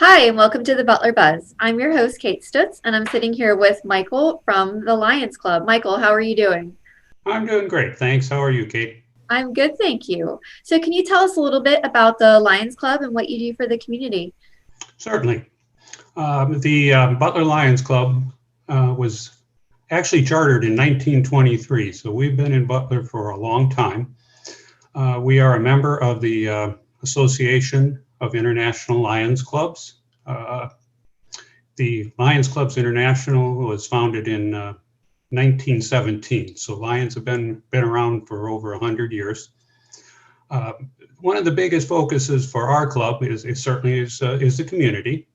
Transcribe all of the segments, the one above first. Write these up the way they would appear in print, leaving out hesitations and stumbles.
Hi, and welcome to the Butler Buzz. I'm your host, Kate Stutz, and I'm sitting here with Michael from the Lions Club. Michael, how are you doing? I'm doing great. Thanks. How are you, Kate? I'm good, thank you. So, can you tell us a little bit about the Lions Club and what you do for the community? Certainly. The Butler Lions Club was actually chartered in 1923, so we've been in Butler for a long time. We are a member of the Association of International Lions Clubs. Uh, the Lions Clubs International was founded in 1917, so Lions have been around for over 100 years. Uh, One of the biggest focuses for our club is certainly is the community.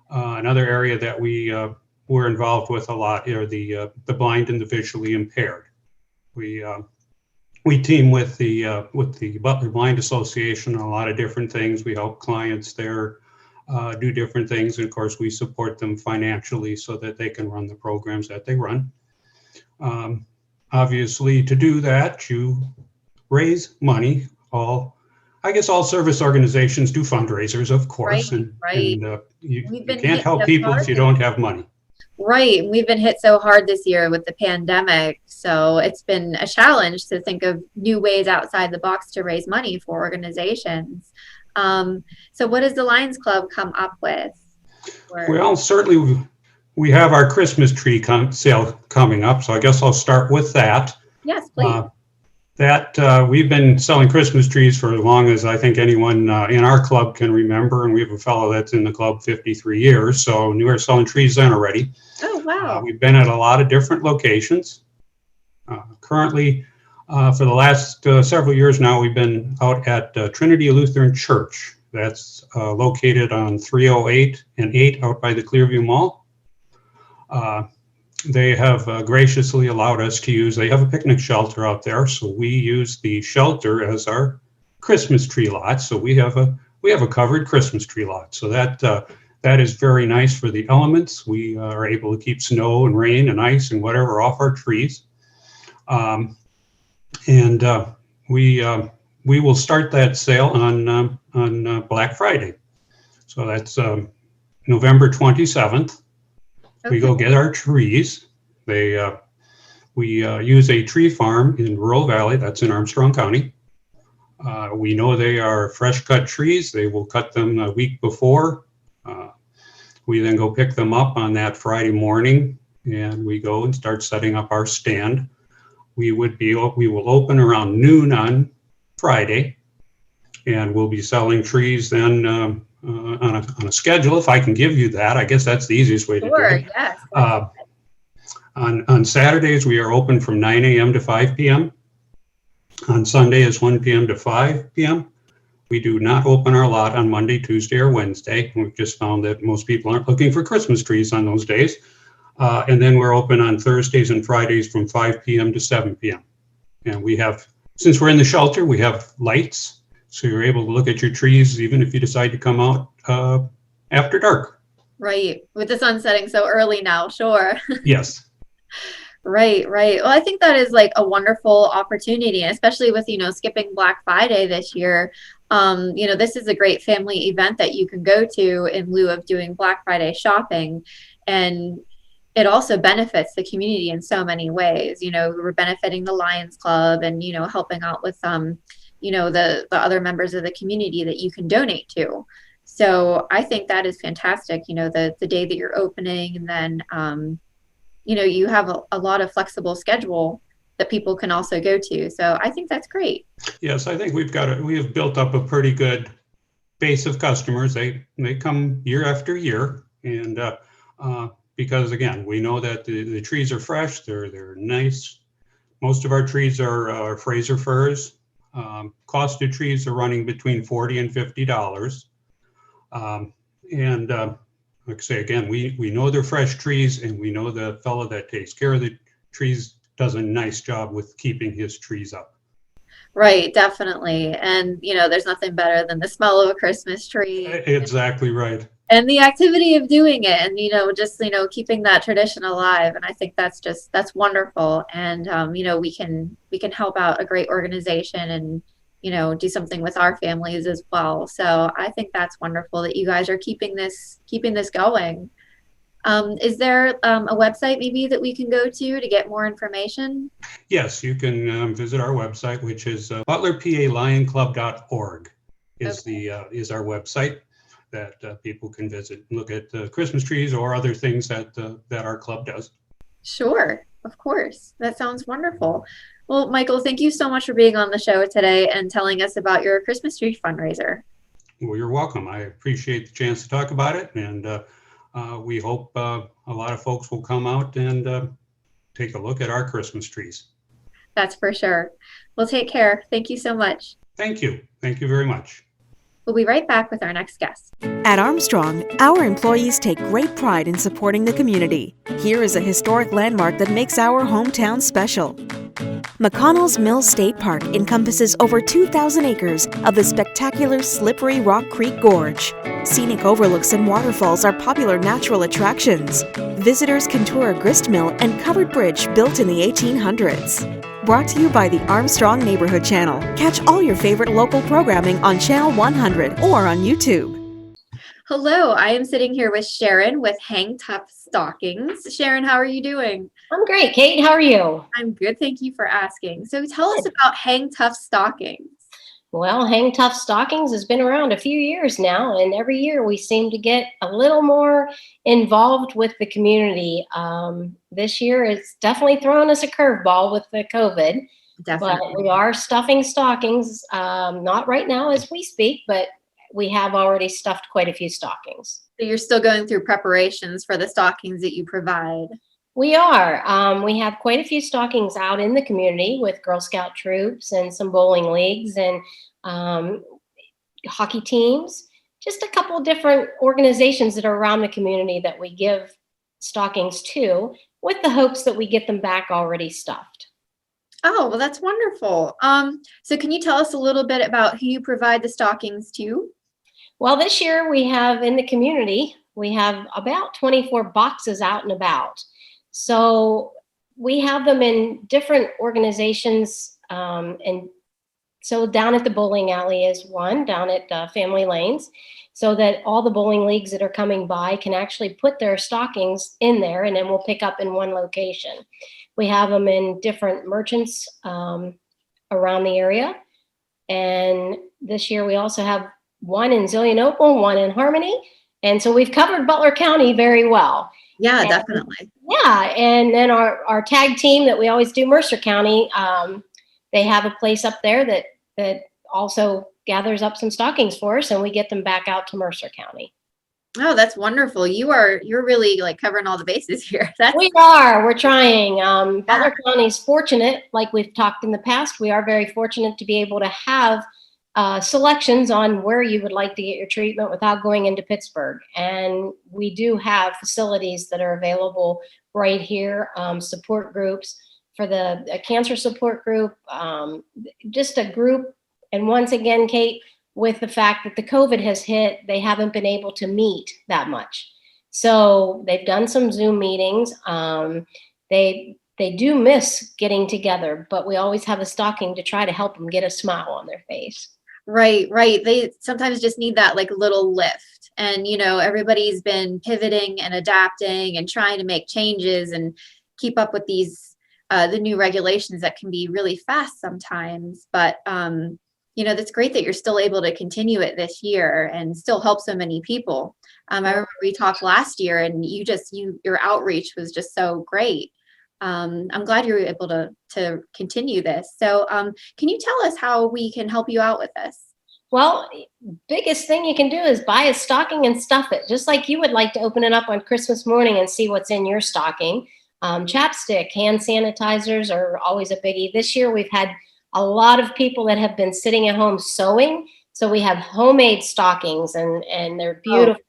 Another area that we're involved with a lot are the blind and the visually impaired. We uh, we team with the Butler Blind Association on a lot of different things. We help clients there do different things, and of course, we support them financially so that they can run the programs that they run. Um, Obviously, to do that, you raise money. I guess all service organizations do fundraisers, of Right, course, right. and We've you been can't hit help so people if hard you this don't have money. right. We've been hit so hard this year with the pandemic. So it's been a challenge to think of new ways outside the box to raise money for organizations. So what does the Lions Club come up with? Or Well, certainly we have our Christmas tree sale coming up, so I guess I'll start with that. yes, please. Uh, that we've been selling Christmas trees for as long as I think anyone in our club can remember, and we have a fellow that's in the club 53 years, so we were selling trees then already. Oh, wow. We've been at a lot of different locations. Currently, for the last several years now, we've been out at Trinity Lutheran Church. That's located on 308 and 8 out by the Clearview Mall. Uh, they have graciously allowed us to use, they have a picnic shelter out there, so we use the shelter as our Christmas tree lot. So we have a covered Christmas tree lot. So that is very nice for the elements. We are able to keep snow and rain and ice and whatever off our trees. Um, and we will start that sale on Black Friday. So that's November 27th. We Okay. go get our trees. They We use a tree farm in Rural Valley. That's in Armstrong County. We know they are fresh cut trees. They will cut them a week before. Uh, we then go pick them up on that Friday morning, and we go and start setting up our stand. We will open around noon on Friday, and we'll be selling trees then on a schedule. If I can give you that, I guess that's the easiest way to do Sure. it. Yes. Let's. Uh, on Saturdays, we are open from 9 a.m. to 5 p.m. On Sunday is 1 p.m. to 5 p.m. We do not open our lot on Monday, Tuesday, or Wednesday. We've just found that most people aren't looking for Christmas trees on those days. And then we're open on Thursdays and Fridays from 5 p.m. to 7 p.m. And since we're in the shelter, we have lights. So you're able to look at your trees even if you decide to come out after dark. Right. With the sun setting so early now, sure. Yes. Right, right. Well, I think that is like a wonderful opportunity, and especially with, skipping Black Friday this year. This is a great family event that you can go to in lieu of doing Black Friday shopping. And it also benefits the community in so many ways. We're benefiting the Lions Club and, helping out with the other members of the community that you can donate to. So I think that is fantastic, the day that you're opening, and then you have a lot of flexible schedule that people can also go to. So I think that's great. Yes, I think we have built up a pretty good base of customers. They come year after year, and because again, we know that the trees are fresh. They're nice. Most of our trees are Fraser firs. Cost of trees are running between $40 and $50. Um, and Like I say again, we know they're fresh trees, and we know the fellow that takes care of the trees does a nice job with keeping his trees up. Right, definitely. And there's nothing better than the smell of a Christmas tree Exactly right. and the activity of doing it, and just keeping that tradition alive. And I think that's wonderful. And we can help out a great organization, and do something with our families as well. So I think that's wonderful that you guys are keeping this going. Is there a website maybe that we can go to get more information? Yes, you can visit our website, which is butlerpalionclub.org is our website that people can visit and look at Christmas trees or other things that our club does. Sure, of course. That sounds wonderful. Well, Michael, thank you so much for being on the show today and telling us about your Christmas tree fundraiser. Well, you're welcome. I appreciate the chance to talk about it, and we hope a lot of folks will come out and take a look at our Christmas trees. That's for sure. Well, take care. Thank you so much. Thank you. Thank you very much. We'll be right back with our next guest. At Armstrong, our employees take great pride in supporting the community. Here is a historic landmark that makes our hometown special. McConnell's Mill State Park encompasses over 2,000 acres of the spectacular slippery Rock Creek Gorge. Scenic overlooks and waterfalls are popular natural attractions. Visitors can tour a grist mill and covered bridge built in the 1800s. Brought to you by the Armstrong Neighborhood Channel. Catch all your favorite local programming on Channel 100 or on YouTube. Hello, I am sitting here with Sharon with Hang Tough Stockings. Sharon, how are you doing? I'm great. Kate, how are you? I'm good, thank you for asking. So tell us about Hang Tough Stockings. Well, Hang Tough Stockings has been around a few years now, and every year we seem to get a little more involved with the community. This year it's definitely thrown us a curveball with the COVID, Definitely. but we are stuffing stockings, not right now as we speak, but we have already stuffed quite a few stockings. So you're still going through preparations for the stockings that you provide. We are. We have quite a few stockings out in the community with Girl Scout troops and some bowling leagues and hockey teams. Just a couple of different organizations that are around the community that we give stockings to with the hopes that we get them back already stuffed. Oh, well, that's wonderful. So can you tell us a little bit about who you provide the stockings to? Well, this year we have in the community, we have about 24 boxes out and about. So we have them in different organizations. And so down at the bowling alley is one, down at Family Lanes, so that all the bowling leagues that are coming by can actually put their stockings in there, and then we'll pick up in one location. We have them in different merchants around the area. And this year we also have one in Zillionople, one in Harmony. And so we've covered Butler County very well. Yeah, And, definitely. yeah, and then our tag team that we always do, Mercer County, they have a place up there that also gathers up some stockings for us, and we get them back out to Mercer County. Oh, that's wonderful. You're really like covering all the bases here. We're trying. Butler County's fortunate, like we've talked in the past, we are very fortunate to be able to have selections on where you would like to get your treatment without going into Pittsburgh. And we do have facilities that are available right here, support groups for the cancer support group, just a group. And once again, Kate, with the fact that the COVID has hit, they haven't been able to meet that much. So they've done some Zoom meetings. They do miss getting together, but we always have a stocking to try to help them get a smile on their face. Right. They sometimes just need that like little lift. And, everybody's been pivoting and adapting and trying to make changes and keep up with these, the new regulations that can be really fast sometimes. But, that's great that you're still able to continue it this year and still help so many people. I remember we talked last year and your outreach was just so great. I'm glad you were able to continue this. So can you tell us how we can help you out with this? Well, biggest thing you can do is buy a stocking and stuff it, just like you would like to open it up on Christmas morning and see what's in your stocking. Chapstick, hand sanitizers are always a biggie. This year we've had a lot of people that have been sitting at home sewing. So we have homemade stockings and they're beautiful.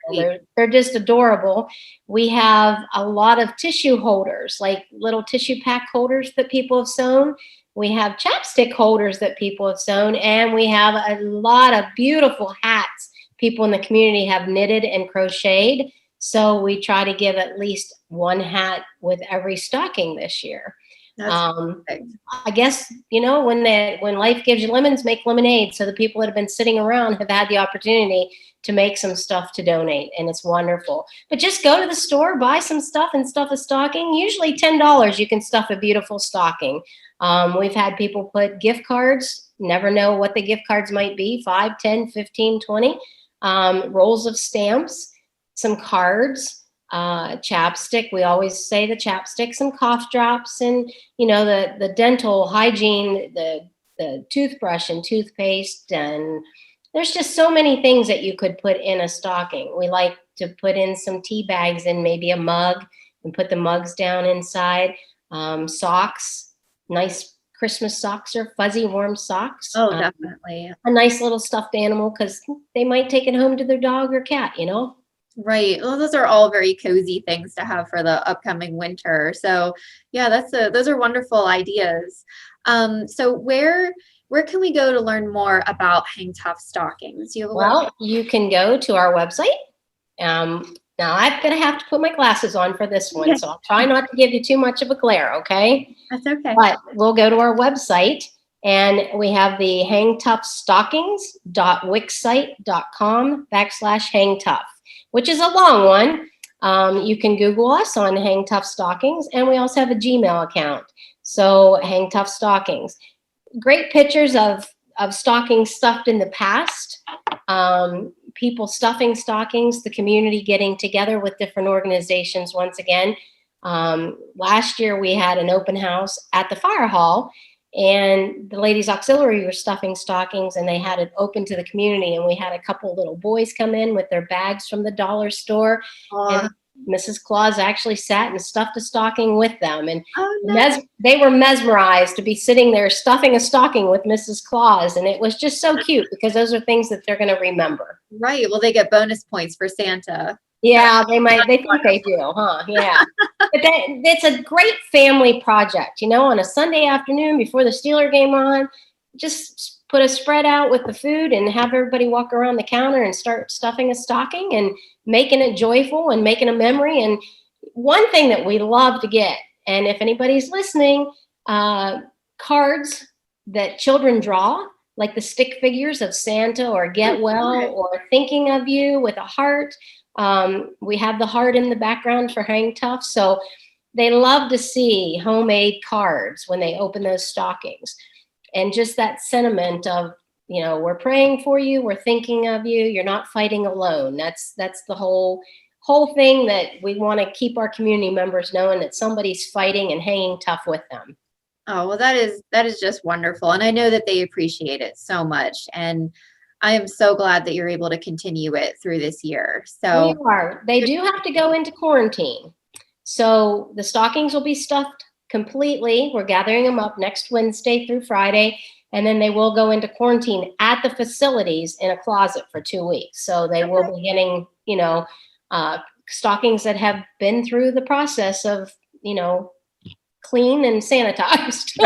They're just adorable. We have a lot of tissue holders, like little tissue pack holders that people have sewn. We have chapstick holders that people have sewn, and we have a lot of beautiful hats people in the community have knitted and crocheted. So we try to give at least one hat with every stocking this year. That's Um, perfect. I guess, when life gives you lemons, make lemonade. So the people that have been sitting around have had the opportunity to make some stuff to donate, and it's wonderful. But just go to the store, buy some stuff, and stuff a stocking. Usually $10, you can stuff a beautiful stocking. We've had people put gift cards, never know what the gift cards might be, 5, 10, 15, 20, rolls of stamps, some cards, chapstick. We always say the chapstick, some cough drops, and the dental hygiene, the toothbrush and toothpaste, and there's just so many things that you could put in a stocking. We like to put in some tea bags and maybe a mug and put the mugs down inside. Socks, nice Christmas socks or fuzzy warm socks. Oh, definitely. A nice little stuffed animal, because they might take it home to their dog or cat. Right. Well, those are all very cozy things to have for the upcoming winter. So yeah, those are wonderful ideas. So where can we go to learn more about Hang Tough Stockings? Do you have a Well, you can go to our website. Now I'm going to have to put my glasses on for this one, Yes. so I'll try not to give you too much of a glare, okay? That's okay. But we'll go to our website, and we have the hangtoughstockings.wixsite.com/hangtough, which is a long one. You can Google us on Hang Tough Stockings, and we also have a Gmail account. So Hang Tough Stockings. Great pictures of stockings stuffed in the past. People stuffing stockings, the community getting together with different organizations once again. Last year we had an open house at the fire hall, and the ladies auxiliary were stuffing stockings, and they had it open to the community, and we had a couple little boys come in with their bags from the dollar store, and Mrs. Claus actually sat and stuffed a stocking with them, and no. they were mesmerized to be sitting there stuffing a stocking with Mrs. Claus, and it was just so cute, because those are things that they're going to remember. Right. Well, they get bonus points for Santa. Yeah, they might. They think they do, huh? Yeah. But it's a great family project, on a Sunday afternoon before the Steeler game on. Just put a spread out with the food and have everybody walk around the counter and start stuffing a stocking and making it joyful and making a memory. And one thing that we love to get, and if anybody's listening, cards that children draw, like the stick figures of Santa or Get Well or Thinking of You with a heart. We have the heart in the background for Hang Tough. So they love to see homemade cards when they open those stockings. And just that sentiment of, we're praying for you, we're thinking of you, you're not fighting alone. That's the whole thing, that we want to keep our community members knowing that somebody's fighting and hanging tough with them. Oh, well, that is just wonderful. And I know that they appreciate it so much. And I am so glad that you're able to continue it through this year. So we are. They do have to go into quarantine. So the stockings will be stuffed completely. We're gathering them up next Wednesday through Friday, and then they will go into quarantine at the facilities in a closet for 2 weeks. So they will be getting, stockings that have been through the process of, clean and sanitized.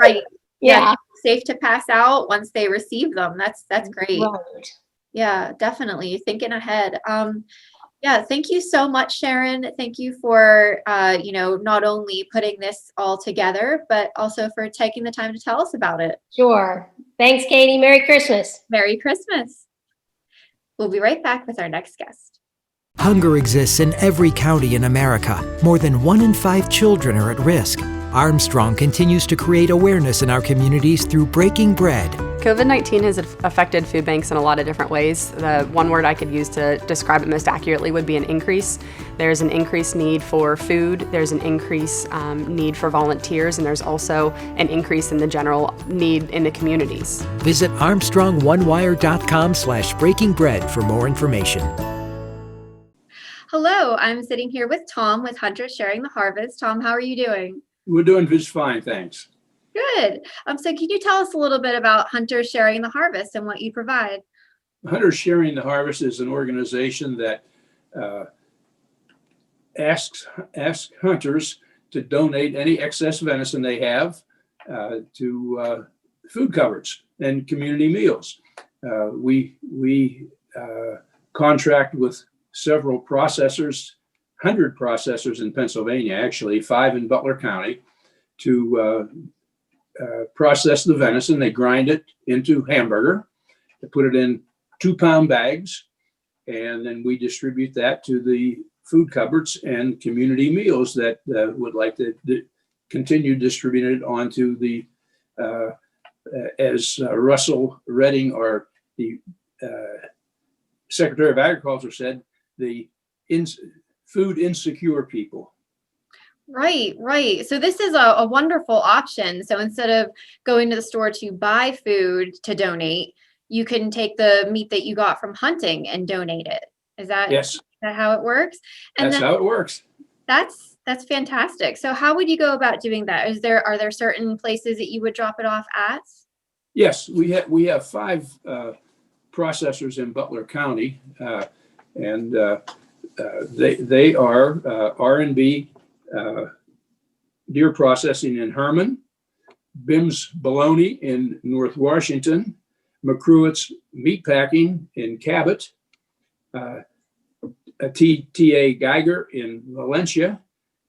Right. Yeah. Safe to pass out once they receive them. That's great. Right. Yeah, definitely thinking ahead. Yeah, thank you so much, Sharon. Thank you for not only putting this all together, but also for taking the time to tell us about it. Sure. Thanks, Katie. Merry Christmas. Merry Christmas. We'll be right back with our next guest. Hunger exists in every county in America. More than 1 in 5 children are at risk. Armstrong continues to create awareness in our communities through Breaking Bread. COVID-19 has affected food banks in a lot of different ways. The one word I could use to describe it most accurately would be an increase. There's an increased need for food, there's an increased need for volunteers, and there's also an increase in the general need in the communities. Visit ArmstrongOneWire.com/breakingbread for more information. Hello, I'm sitting here with Tom with Hunters Sharing the Harvest. Tom, how are you doing? We're doing just fine, thanks. Good. So can you tell us a little bit about Hunters Sharing the Harvest and what you provide? Hunters Sharing the Harvest is an organization that asks hunters to donate any excess venison they have to food cupboards and community meals. We contract with several processors, 100 processors in Pennsylvania, actually 5 in Butler County, to process the venison. They grind it into hamburger. They put it in 2-pound bags, and then we distribute that to the food cupboards and community meals that would like to continue distributing it onto the, as Russell Redding, or the Secretary of Agriculture, said, the food insecure people. Right, right. So this is a wonderful option. So instead of going to the store to buy food to donate, you can take the meat that you got from hunting and donate it. Is that, Yes, is that how it works? And that's then how it works. that's fantastic. So how would you go about doing that? Are there certain places that you would drop it off at? Yes, we have 5 processors in Butler County, and they are R&B deer processing in Herman, Bim's Bologna in North Washington, McCruitt's Meat Packing in Cabot, T.A. Geiger in Valencia,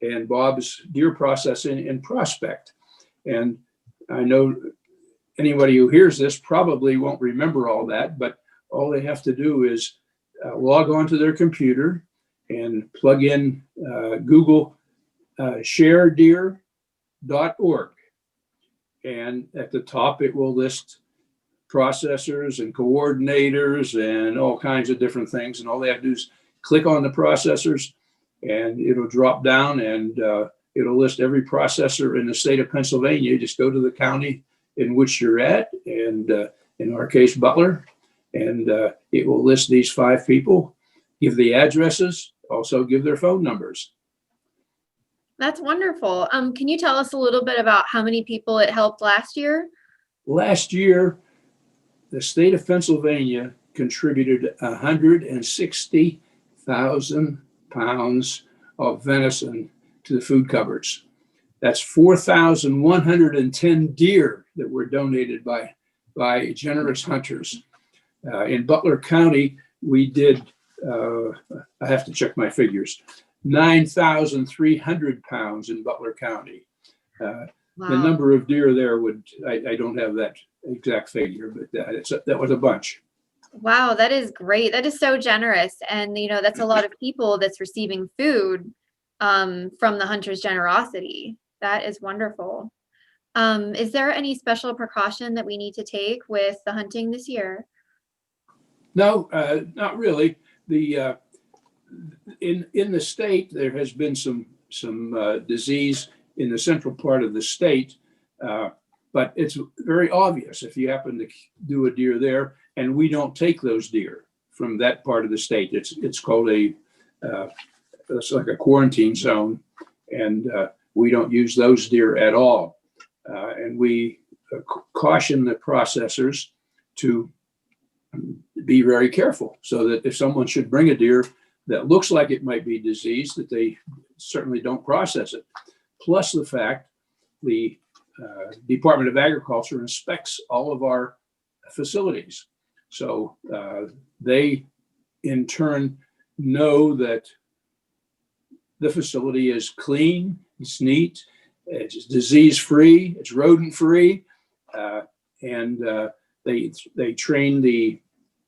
and Bob's Deer Processing in Prospect. And I know anybody who hears this probably won't remember all that, but all they have to do is log on to their computer and plug in Google sharedeer.org. And at the top, it will list processors and coordinators and all kinds of different things. And all they have to do is click on the processors, and it'll drop down, and it'll list every processor in the state of Pennsylvania. You just go to the county in which you're at, and in our case, Butler, and it will list these 5 people, give the addresses, also give their phone numbers. That's wonderful. Can you tell us a little bit about how many people it helped last year? Last year, the state of Pennsylvania contributed 160,000 pounds of venison to the food cupboards. That's 4,110 deer that were donated by generous hunters. In Butler County, we did, I have to check my figures, 9,300 pounds in Butler County. Wow. The number of deer there I don't have that exact figure, but that was a bunch. Wow, that is great. That is so generous. And, that's a lot of people that's receiving food from the hunter's generosity. That is wonderful. Is there any special precaution that we need to take with the hunting this year? No, not really. In the state, there has been some disease in the central part of the state, but it's very obvious if you happen to do a deer there, and we don't take those deer from that part of the state. It's called it's like a quarantine zone, and we don't use those deer at all. And we caution the processors to be very careful, so that if someone should bring a deer that looks like it might be diseased, that they certainly don't process it. Plus the fact the Department of Agriculture inspects all of our facilities. So they in turn know that the facility is clean, it's neat, it's disease-free, it's rodent-free, and they train the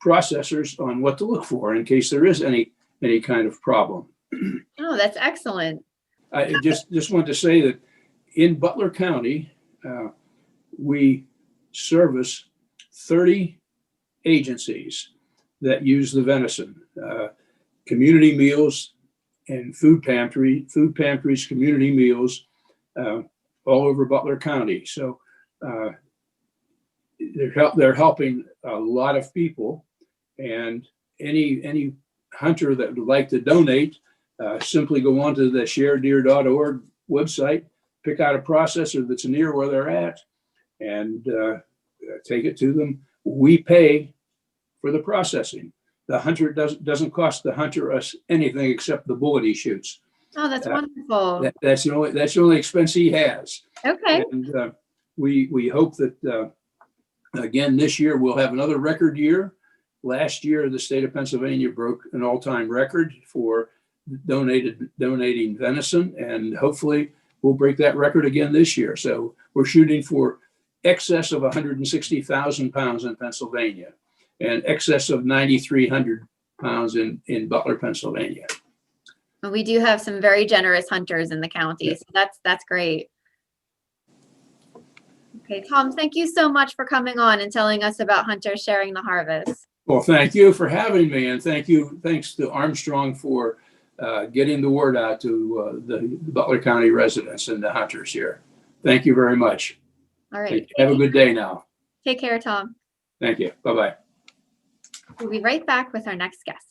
processors on what to look for in case there is any kind of problem. Oh, that's excellent. I just want to say that in Butler County, we service 30 agencies that use the venison, community meals and food pantries, community meals, all over Butler County. So they're helping a lot of people, and any hunter that would like to donate, simply go onto the sharedeer.org website, pick out a processor that's near where they're at, and take it to them. We pay for the processing. The hunter doesn't cost the hunter us anything except the bullet he shoots. Oh, that's wonderful. That's the only expense he has. Okay. And we hope that again this year we'll have another record year. Last year, the state of Pennsylvania broke an all-time record for donating venison, and hopefully we'll break that record again this year. So we're shooting for excess of 160,000 pounds in Pennsylvania and excess of 9,300 pounds in Butler, Pennsylvania. Well, we do have some very generous hunters in the county, so that's great. Okay, Tom, thank you so much for coming on and telling us about Hunters Sharing the Harvest. Well, thank you for having me, and thanks to Armstrong for getting the word out to the Butler County residents and the hunters here. Thank you very much. All right. Have a good day now. Take care, Tom. Thank you. Bye-bye. We'll be right back with our next guest.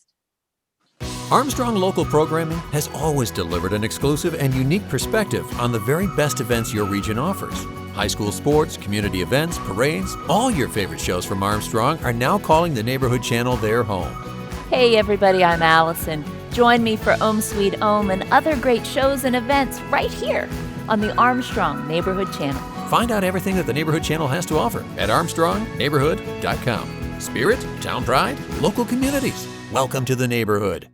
Armstrong Local Programming has always delivered an exclusive and unique perspective on the very best events your region offers. High school sports, community events, parades, all your favorite shows from Armstrong are now calling the Neighborhood Channel their home. Hey everybody, I'm Allison. Join me for Ohm Sweet Ohm and other great shows and events right here on the Armstrong Neighborhood Channel. Find out everything that the Neighborhood Channel has to offer at armstrongneighborhood.com. Spirit, town pride, local communities. Welcome to the neighborhood.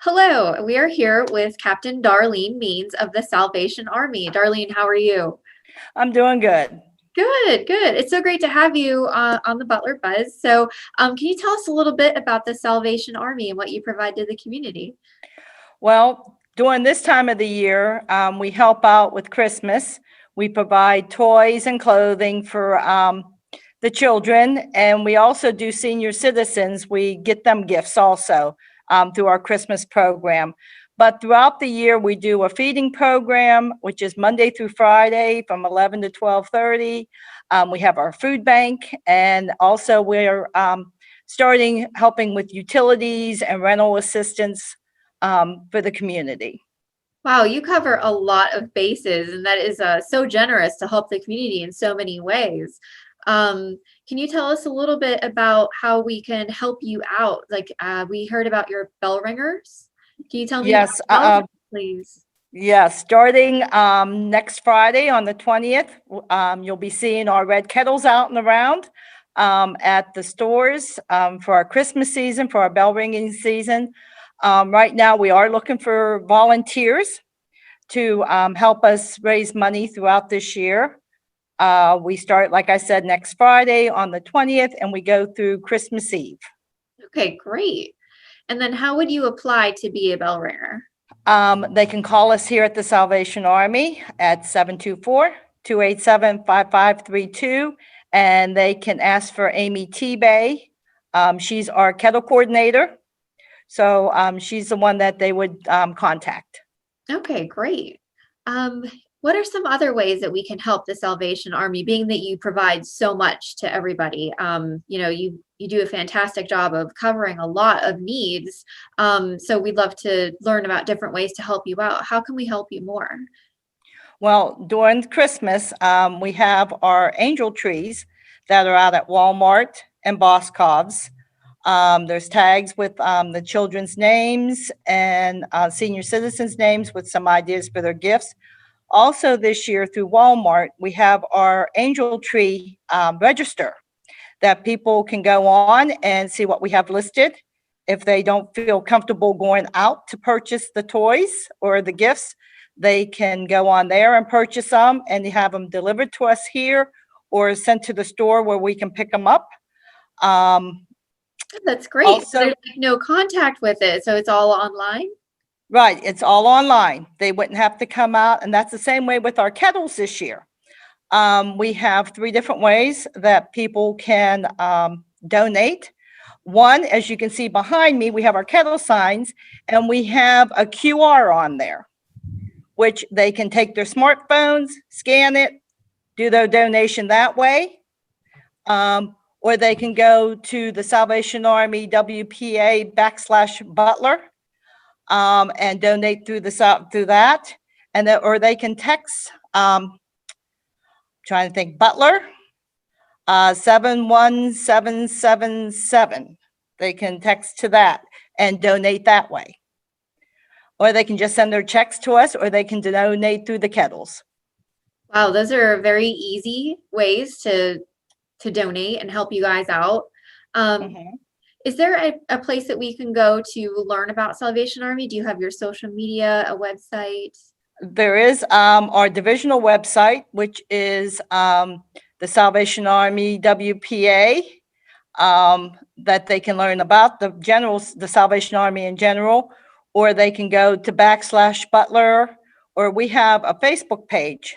Hello, we are here with Captain Darlene Means of the Salvation Army. Darlene, how are you? I'm doing good. Good, good. It's so great to have you on the Butler Buzz. So can you tell us a little bit about the Salvation Army and what you provide to the community? Well, during this time of the year, we help out with Christmas. We provide toys and clothing for the children, and we also do senior citizens. We get them gifts also through our Christmas program. But throughout the year, we do a feeding program, which is Monday through Friday from 11 to 12:30. We have our food bank, and also we're starting helping with utilities and rental assistance for the community. Wow, you cover a lot of bases, and that is so generous to help the community in so many ways. Can you tell us a little bit about how we can help you out? Like we heard about your bell ringers. Can you tell me? Yes, please. Yes, starting next Friday on the 20th, you'll be seeing our red kettles out and around at the stores for our Christmas season, for our bell ringing season. Right now, we are looking for volunteers to help us raise money throughout this year. We start, like I said, next Friday on the 20th, and we go through Christmas Eve. Okay, great. And then how would you apply to be a bell ringer? They can call us here at the Salvation Army at 724-287-5532, and they can ask for Amy T-Bay. She's our kettle coordinator. So she's the one that they would contact. Okay, great. What are some other ways that we can help the Salvation Army, being that you provide so much to everybody? You do a fantastic job of covering a lot of needs. So we'd love to learn about different ways to help you out. How can we help you more? Well, during Christmas, we have our angel trees that are out at Walmart and Boscov's. There's tags with the children's names and senior citizens' names with some ideas for their gifts. Also this year through Walmart, we have our angel tree register that people can go on and see what we have listed. If they don't feel comfortable going out to purchase the toys or the gifts, they can go on there and purchase them and have them delivered to us here or sent to the store where we can pick them up. That's great. Also, there's no contact with it, so it's all online? Right, it's all online. They wouldn't have to come out, and that's the same way with our kettles this year. We have 3 different ways that people can donate. One, as you can see behind me, we have our kettle signs, and we have a QR on there, which they can take their smartphones, scan it, do their donation that way. Or they can go to the Salvation Army WPA/Butler and donate through that, and or they can text. Trying to think, Butler 71777. They can text to that and donate that way, or they can just send their checks to us, or they can donate through the kettles. Wow, those are very easy ways to donate and help you guys out. Is there a place that we can go to learn about Salvation Army? Do you have your social media, a website? There is our divisional website, which is the Salvation Army WPA, that they can learn about the Salvation Army in general, or they can go to /Butler, or we have a Facebook page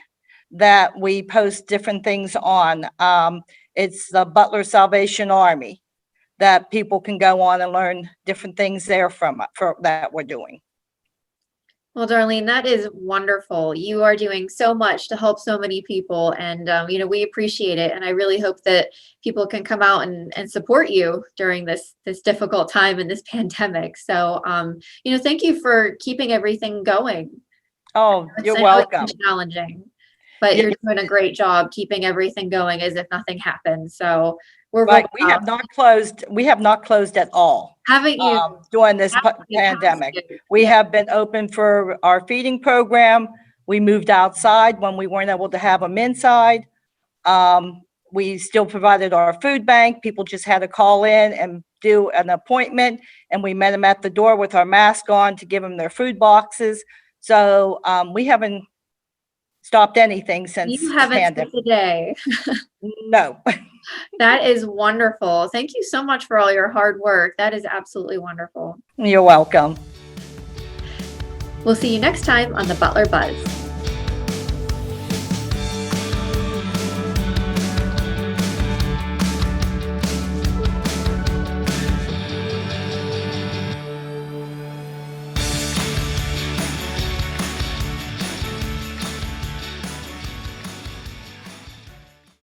that we post different things on. It's the Butler Salvation Army that people can go on and learn different things there that we're doing. Well, Darlene, that is wonderful. You are doing so much to help so many people, and we appreciate it. And I really hope that people can come out and support you during this difficult time in this pandemic. So, thank you for keeping everything going. Oh, you're I know welcome. it's been challenging, but you're doing a great job keeping everything going as if nothing happened. So we're Right. We have not closed. We have not closed at all. Haven't you? During this pandemic? We have been open for our feeding program. We moved outside when we weren't able to have them inside. We still provided our food bank. People just had to call in and do an appointment, and we met them at the door with our mask on to give them their food boxes. So we haven't stopped anything since You the haven't pandemic. skipped a day. No. That is wonderful. Thank you so much for all your hard work. That is absolutely wonderful. You're welcome. We'll see you next time on the Butler Buzz.